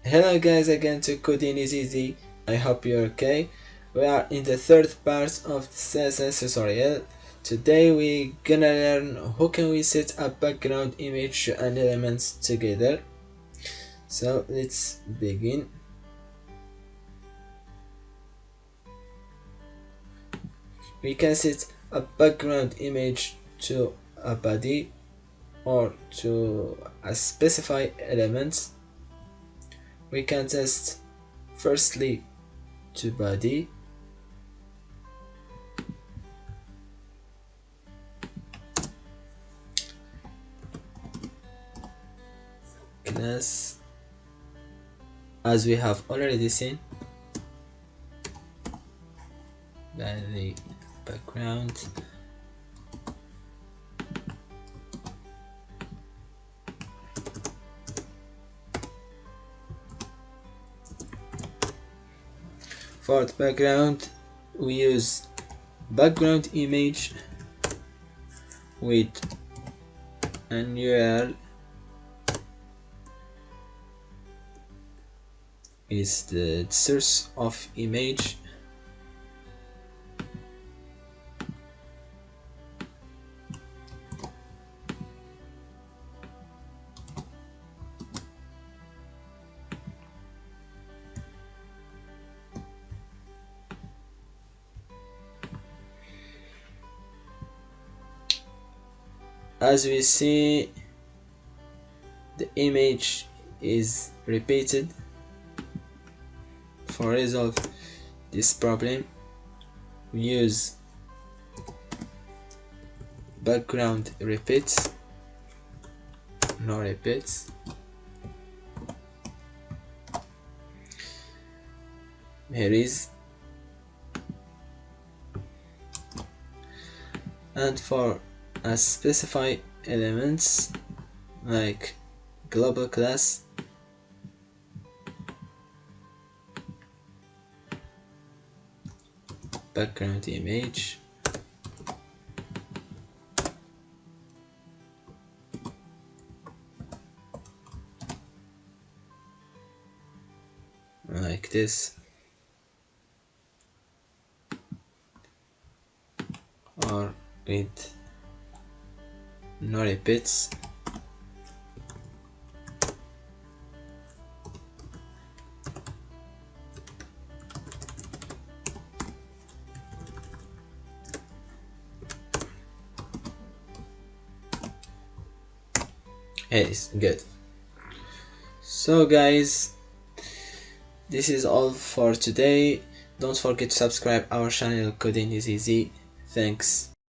Hello guys, again to Coding is Easy. I hope you're okay. We are in the third part of the CSS tutorial. Today we're gonna learn how can we set a background image and elements together. So let's begin. We can set a background image to a body or to a specified element. We can test firstly to body, class, as we have already seen, body background, for the background we use background image with an URL is the source of image, as we see the image is repeated. For resolve this problem we use background repeats, no repeats. Here is, and for a specified elements like global class, background image, like this, or with no repeats. Yes, good. So guys, this is all for today. Don't forget to subscribe our channel. Coding is Easy. Thanks.